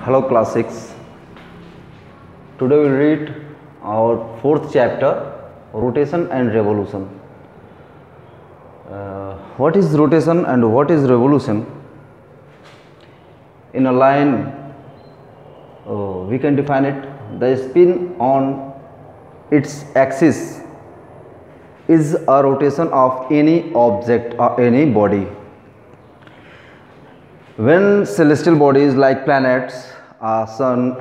Hello class 6. Today we will read our fourth chapter, rotation and revolution. What is rotation and what is revolution? In a line we can define it. The spin on its axis is a rotation of any object or any body. When celestial bodies like planets, sun,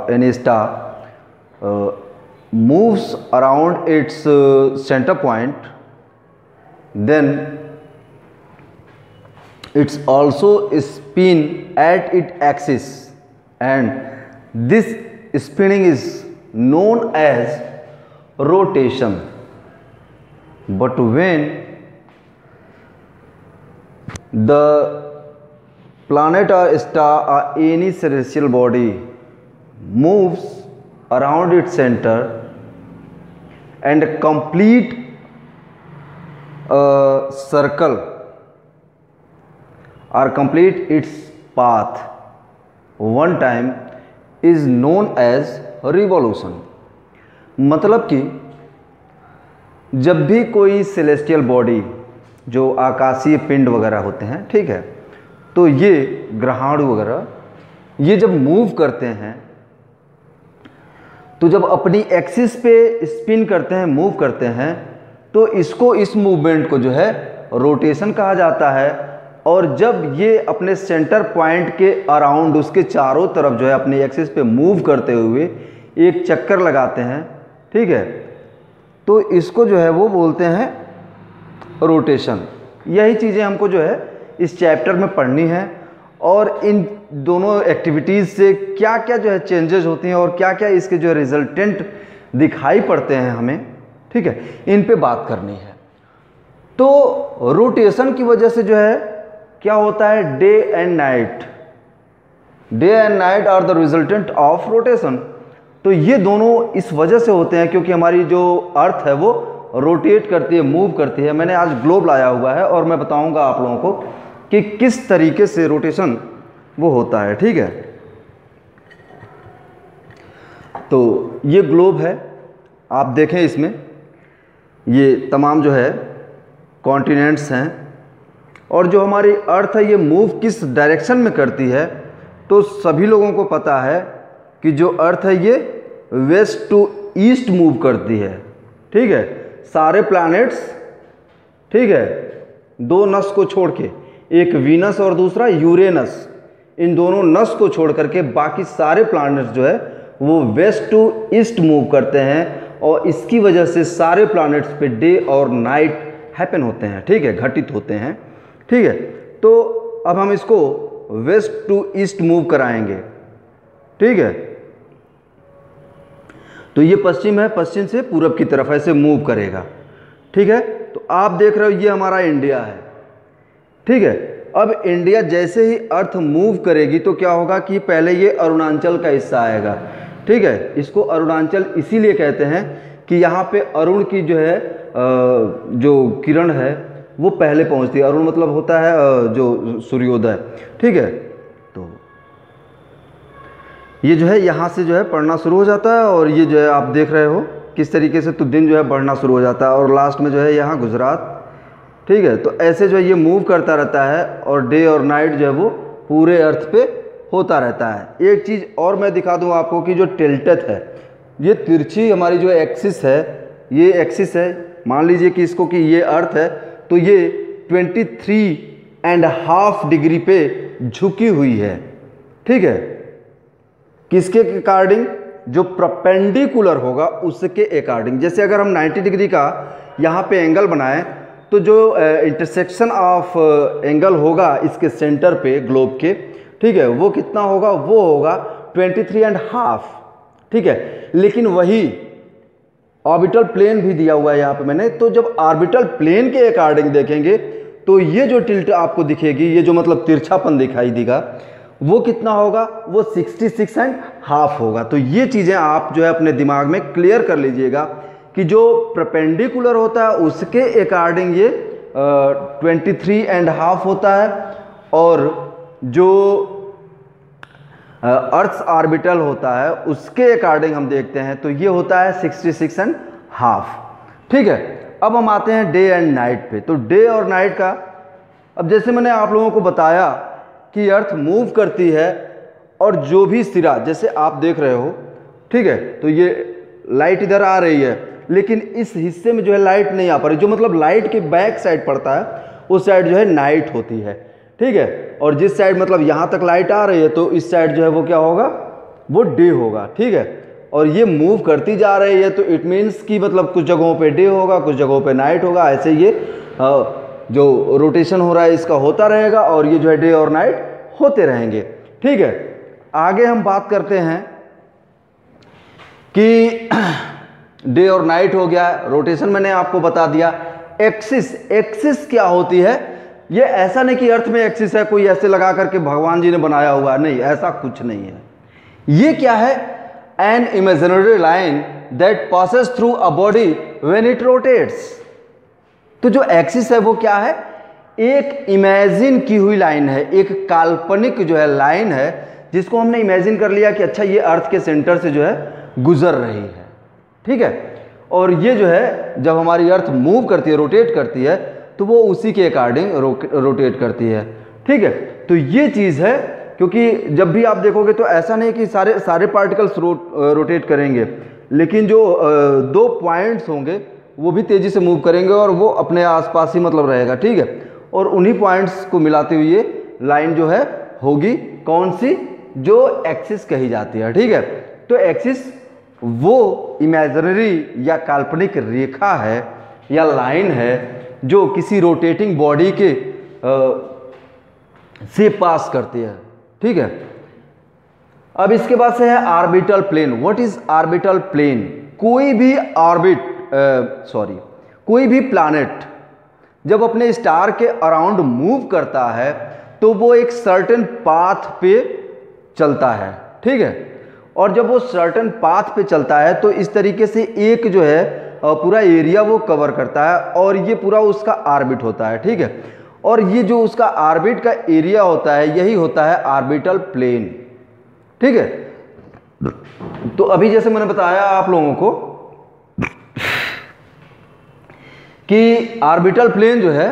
any star moves around its center point, then it's also spin at its axis, and this spinning is known as rotation. But when the planet or star or any celestial body moves around its center and complete a circle or complete its path one time is known as revolution. मतलब कि जब भी कोई celestial body जो आकाशीय पिंड वगैरह होते हैं, ठीक है, तो ये ग्रहाणु वगैरह ये जब मूव करते हैं तो जब अपनी एक्सिस पे स्पिन करते हैं, मूव करते हैं, तो इसको, इस मूवमेंट को जो है रोटेशन कहा जाता है। और जब ये अपने सेंटर पॉइंट के अराउंड, उसके चारों तरफ जो है अपनी एक्सिस पे मूव करते हुए एक चक्कर लगाते हैं, ठीक है, तो इसको जो है वो बोलते हैं रोटेशन। यही चीज़ें हमको जो है इस चैप्टर में पढ़नी है और इन दोनों एक्टिविटीज़ से क्या क्या जो है चेंजेस होती हैं और क्या क्या इसके जो है रिजल्टेंट दिखाई पड़ते हैं हमें, ठीक है, इन पे बात करनी है। तो रोटेशन की वजह से जो है क्या होता है, day and night are the resultant of rotation. तो ये दोनों इस वजह से होते हैं क्योंकि हमारी जो अर्थ है वो रोटेट करती है, मूव करती है। मैंने आज ग्लोब लाया हुआ है और मैं बताऊंगा आप लोगों को कि किस तरीके से रोटेशन वो होता है, ठीक है। तो ये ग्लोब है, आप देखें इसमें ये तमाम जो है कॉन्टिनेंट्स हैं और जो हमारी अर्थ है ये मूव किस डायरेक्शन में करती है, तो सभी लोगों को पता है कि जो अर्थ है ये वेस्ट टू ईस्ट मूव करती है, ठीक है। सारे प्लैनेट्स, ठीक है, दो नस को छोड़ के, एक वीनस और दूसरा यूरेनस, इन दोनों नस को छोड़ करके बाकी सारे प्लैनेट्स जो है वो वेस्ट टू ईस्ट मूव करते हैं और इसकी वजह से सारे प्लैनेट्स पे डे और नाइट हैपन होते हैं, ठीक है, घटित होते हैं, ठीक है। तो अब हम इसको वेस्ट टू ईस्ट मूव कराएंगे, ठीक है। तो ये पश्चिम है, पश्चिम से पूरब की तरफ ऐसे मूव करेगा, ठीक है। तो आप देख रहे हो ये हमारा इंडिया है, ठीक है। अब इंडिया जैसे ही अर्थ मूव करेगी तो क्या होगा कि पहले ये अरुणाचल का हिस्सा आएगा, ठीक है। इसको अरुणाचल इसीलिए कहते हैं कि यहाँ पे अरुण की जो है जो किरण है वो पहले पहुँचती है। अरुण मतलब होता है जो सूर्योदय, ठीक है। तो ये जो है यहाँ से जो है पढ़ना शुरू हो जाता है और ये जो है आप देख रहे हो किस तरीके से तो दिन जो है बढ़ना शुरू हो जाता है और लास्ट में जो है यहाँ गुजरात, ठीक है। तो ऐसे जो है ये मूव करता रहता है और डे और नाइट जो है वो पूरे अर्थ पे होता रहता है। एक चीज़ और मैं दिखा दूँ आपको कि जो टिल्टेड है, ये तिरछी हमारी जो एक्सिस है, ये एक्सिस है, मान लीजिए कि इसको कि ये अर्थ है तो ये 23.5 डिग्री पे झुकी हुई है, ठीक है। किसके अकॉर्डिंग, जो परपेंडिकुलर होगा उसके अकॉर्डिंग। जैसे अगर हम 90 डिग्री का यहाँ पे एंगल बनाएं तो जो इंटरसेक्शन ऑफ एंगल होगा इसके सेंटर पे ग्लोब के, ठीक है, वो कितना होगा, वो होगा 23.5, ठीक है। लेकिन वही ऑर्बिटल प्लेन भी दिया हुआ है यहाँ पे मैंने, तो जब ऑर्बिटल प्लेन के अकॉर्डिंग देखेंगे तो ये जो टिल्ट आपको दिखेगी, ये जो मतलब तिरछापन दिखाई देगा, वो कितना होगा, वो 66.5 होगा। तो ये चीज़ें आप जो है अपने दिमाग में क्लियर कर लीजिएगा कि जो परपेंडिकुलर होता है उसके अकॉर्डिंग ये 23.5 होता है और जो अर्थ ऑर्बिटल होता है उसके अकॉर्डिंग हम देखते हैं तो ये होता है 66.5। ठीक है, अब हम आते हैं डे एंड नाइट पे। तो डे और नाइट का, अब जैसे मैंने आप लोगों को बताया कि अर्थ मूव करती है और जो भी सिरा, जैसे आप देख रहे हो, ठीक है, तो ये लाइट इधर आ रही है लेकिन इस हिस्से में जो है लाइट नहीं आ पा रही, जो मतलब लाइट के बैक साइड पड़ता है उस साइड जो है नाइट होती है। ठीक है, और जिस साइड मतलब यहाँ तक लाइट आ रही है तो इस साइड जो है वो क्या होगा, वो डे होगा। ठीक है, और ये मूव करती जा रही है तो इट मीन्स कि मतलब कुछ जगहों पे डे होगा, कुछ जगहों पे नाइट होगा। ऐसे ये जो रोटेशन हो रहा है इसका होता रहेगा और ये जो है डे और नाइट होते रहेंगे। ठीक है, आगे हम बात करते हैं कि डे और नाइट हो गया, रोटेशन मैंने आपको बता दिया। एक्सिस, एक्सिस क्या होती है? ये ऐसा नहीं कि अर्थ में एक्सिस है, कोई ऐसे लगा करके भगवान जी ने बनाया हुआ, नहीं, ऐसा कुछ नहीं है। ये क्या है? An imaginary line that passes through a body when it rotates. तो जो एक्सिस है वो क्या है? एक इमेजिन की हुई लाइन है, एक काल्पनिक जो है लाइन है जिसको हमने इमेजिन कर लिया कि अच्छा ये अर्थ के सेंटर से जो है गुजर रही है। ठीक है, और ये जो है जब हमारी अर्थ मूव करती है, रोटेट करती है, तो वो उसी के अकॉर्डिंग रोटेट करती है। ठीक है, तो ये चीज़ है, क्योंकि जब भी आप देखोगे तो ऐसा नहीं कि सारे पार्टिकल्स रोटेट करेंगे, लेकिन जो 2 पॉइंट्स होंगे वो भी तेज़ी से मूव करेंगे और वो अपने आसपास ही मतलब रहेगा। ठीक है, और उन्हीं पॉइंट्स को मिलाते हुए ये लाइन जो है होगी कौन सी? जो एक्सिस कही जाती है। ठीक है, तो एक्सिस वो इमेजिनरी या काल्पनिक रेखा है या लाइन है जो किसी रोटेटिंग बॉडी के से पास करती है। ठीक है, अब इसके बाद से है orbital plane. What is orbital plane? कोई भी कोई भी प्लैनेट जब अपने स्टार के अराउंड मूव करता है तो वो एक सर्टेन पाथ पे चलता है। ठीक है, और जब वो सर्टेन पाथ पे चलता है तो इस तरीके से एक जो है पूरा एरिया वो कवर करता है और ये पूरा उसका ऑर्बिट होता है। ठीक है, और ये जो उसका ऑर्बिट का एरिया होता है यही होता है ऑर्बिटल प्लेन। ठीक है, तो अभी जैसे मैंने बताया आप लोगों को कि ऑर्बिटल प्लेन जो है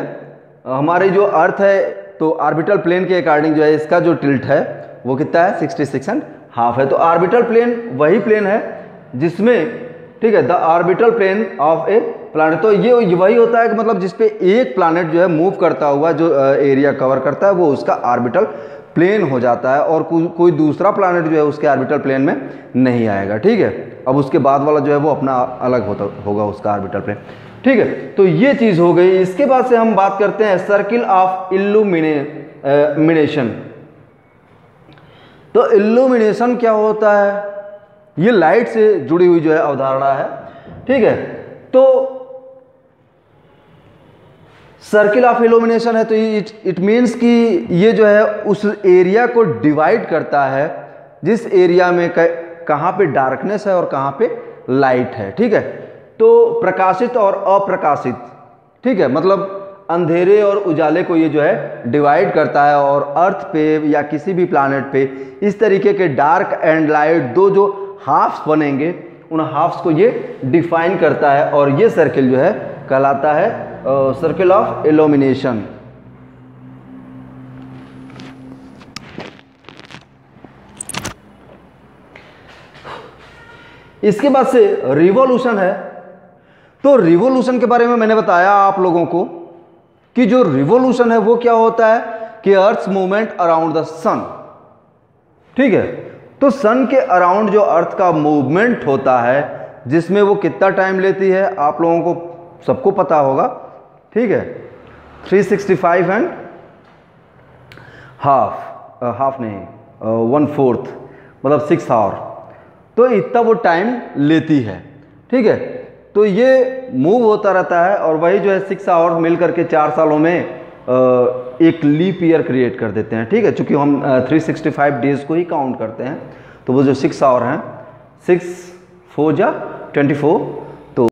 हमारी जो अर्थ है, तो ऑर्बिटल प्लेन के अकॉर्डिंग जो है इसका जो टिल्ट है वो कितना है? 66.5 है। तो ऑर्बिटल प्लेन वही प्लेन है जिसमें, ठीक है, the orbital plane of a planet, तो ये वही होता है कि मतलब जिसपे एक प्लैनेट जो है मूव करता हुआ जो एरिया कवर करता है वो उसका ऑर्बिटल प्लेन हो जाता है और कोई दूसरा प्लैनेट जो है उसके ऑर्बिटल प्लेन में नहीं आएगा। ठीक है, अब उसके बाद वाला जो है वो अपना अलग होगा उसका ऑर्बिटल प्लेन। ठीक है, तो ये चीज़ हो गई। इसके बाद से हम बात करते हैं सर्किल ऑफ इल्यूमिनेशन। तो इल्यूमिनेशन क्या होता है? ये लाइट से जुड़ी हुई जो है अवधारणा है। ठीक है, तो सर्किल ऑफ इल्यूमिनेशन है तो इट मीन्स कि ये जो है उस एरिया को डिवाइड करता है जिस एरिया में कहाँ पे डार्कनेस है और कहाँ पे लाइट है। ठीक है, तो प्रकाशित और अप्रकाशित, ठीक है, मतलब अंधेरे और उजाले को ये जो है डिवाइड करता है और अर्थ पे या किसी भी प्लैनेट पे इस तरीके के डार्क एंड लाइट दो जो हाफ्स बनेंगे उन हाफ्स को ये डिफाइन करता है और ये सर्किल जो है कहलाता है सर्किल ऑफ इल्यूमिनेशन। इसके बाद से रिवॉल्यूशन है। तो रिवॉल्यूशन के बारे में मैंने बताया आप लोगों को कि जो रिवॉल्यूशन है वो क्या होता है कि अर्थ मूवमेंट अराउंड द सन। ठीक है, तो सन के अराउंड जो अर्थ का मूवमेंट होता है जिसमें वो कितना टाइम लेती है आप लोगों को सबको पता होगा। ठीक है, 365 एंड हाफ नहीं 1/4 मतलब 6 आवर, तो इतना वो टाइम लेती है। ठीक है, तो ये मूव होता रहता है और वही जो है 6 आवर मिल करके 4 सालों में एक लीप ईयर क्रिएट कर देते हैं। ठीक है, चूंकि हम 365 डेज को ही काउंट करते हैं तो वो जो 6 आवर हैं 6 4 जा 24